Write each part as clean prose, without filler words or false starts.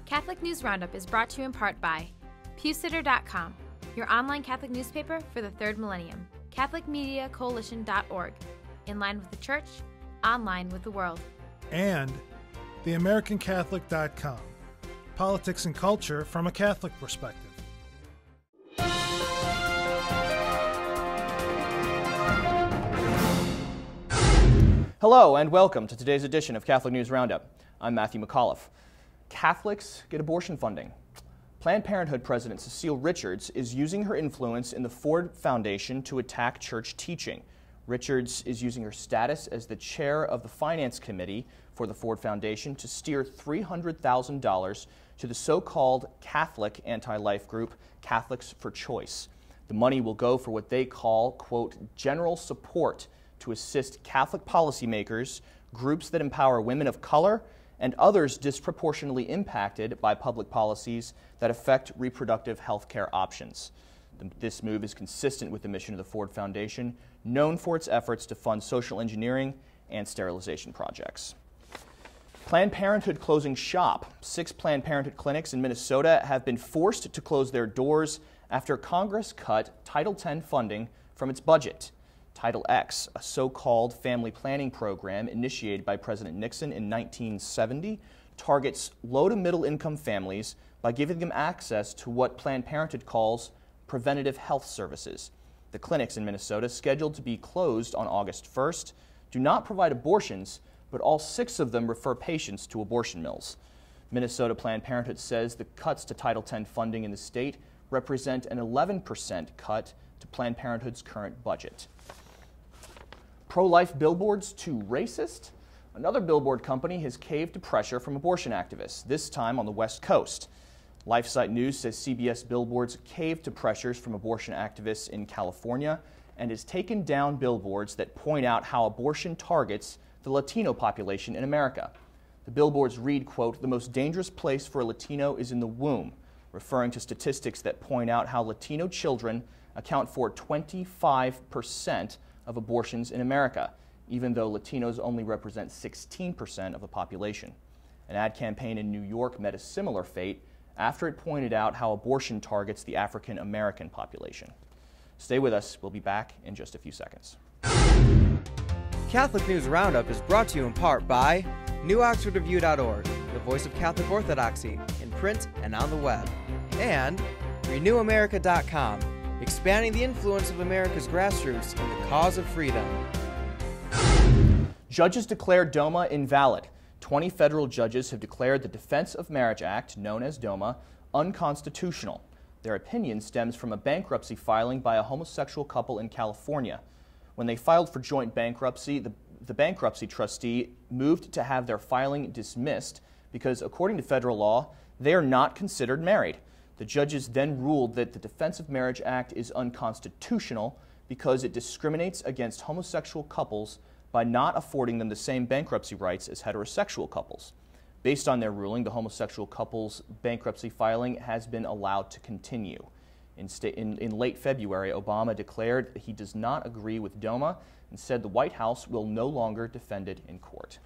Catholic News Roundup is brought to you in part by PewSitter.com, your online Catholic newspaper for the third millennium, CatholicMediaCoalition.org, in line with the Church, online with the world. And TheAmericanCatholic.com, politics and culture from a Catholic perspective. Hello and welcome to today's edition of Catholic News Roundup. I'm Matthew McAuliffe. Catholics get abortion funding. Planned Parenthood President Cecile Richards is using her influence in the Ford Foundation to attack church teaching. Richards is using her status as the chair of the finance committee for the Ford Foundation to steer $300,000 to the so-called Catholic anti-life group Catholics for Choice. The money will go for what they call, quote, general support to assist Catholic policymakers, groups that empower women of color, and others disproportionately impacted by public policies that affect reproductive health care options. This move is consistent with the mission of the Ford Foundation, known for its efforts to fund social engineering and sterilization projects. Planned Parenthood closing shop. 6 Planned Parenthood clinics in Minnesota have been forced to close their doors after Congress cut Title X funding from its budget. Title X, a so-called family planning program initiated by President Nixon in 1970, targets low to middle income families by giving them access to what Planned Parenthood calls preventative health services. The clinics in Minnesota, scheduled to be closed on August 1st, do not provide abortions, but all 6 of them refer patients to abortion mills. Minnesota Planned Parenthood says the cuts to Title X funding in the state represent an 11% cut to Planned Parenthood's current budget. Pro-life billboards too racist? Another billboard company has caved to pressure from abortion activists, this time on the West Coast. LifeSite News says CBS billboards caved to pressures from abortion activists in California and has taken down billboards that point out how abortion targets the Latino population in America. The billboards read, quote, "The most dangerous place for a Latino is in the womb," referring to statistics that point out how Latino children account for 25% of abortions in America, even though Latinos only represent 16% of the population. An ad campaign in New York met a similar fate after it pointed out how abortion targets the African American population. Stay with us. We'll be back in just a few seconds. Catholic News Roundup is brought to you in part by NewOxfordReview.org, the voice of Catholic Orthodoxy, in print and on the web, and RenewAmerica.com, expanding the influence of America's grassroots in the cause of freedom. Judges declared DOMA invalid. 20 federal judges have declared the Defense of Marriage Act, known as DOMA, unconstitutional. Their opinion stems from a bankruptcy filing by a homosexual couple in California. When they filed for joint bankruptcy, the bankruptcy trustee moved to have their filing dismissed because, according to federal law, they are not considered married. The judges then ruled that the Defense of Marriage Act is unconstitutional because it discriminates against homosexual couples by not affording them the same bankruptcy rights as heterosexual couples. Based on their ruling, the homosexual couple's bankruptcy filing has been allowed to continue. In late February, Obama declared that he does not agree with DOMA and said the White House will no longer defend it in court.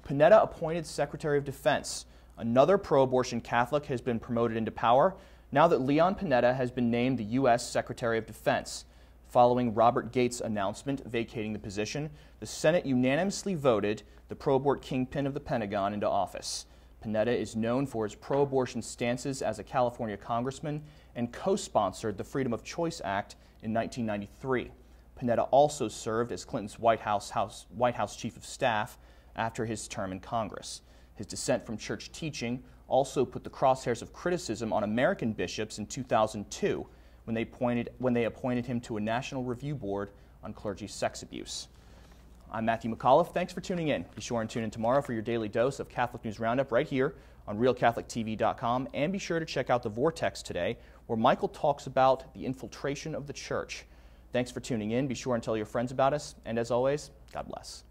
Panetta appointed Secretary of Defense. Another pro-abortion Catholic has been promoted into power now that Leon Panetta has been named the U.S. Secretary of Defense. Following Robert Gates' announcement vacating the position, the Senate unanimously voted the pro-abort kingpin of the Pentagon into office. Panetta is known for his pro-abortion stances as a California congressman and co-sponsored the Freedom of Choice Act in 1993. Panetta also served as Clinton's White House Chief of Staff after his term in Congress. His dissent from church teaching also put the crosshairs of criticism on American bishops in 2002 when they appointed him to a National Review Board on clergy sex abuse. I'm Matthew McAuliffe. Thanks for tuning in. Be sure and tune in tomorrow for your daily dose of Catholic News Roundup right here on RealCatholicTV.com, and be sure to check out The Vortex today, where Michael talks about the infiltration of the church. Thanks for tuning in. Be sure and tell your friends about us, and as always, God bless.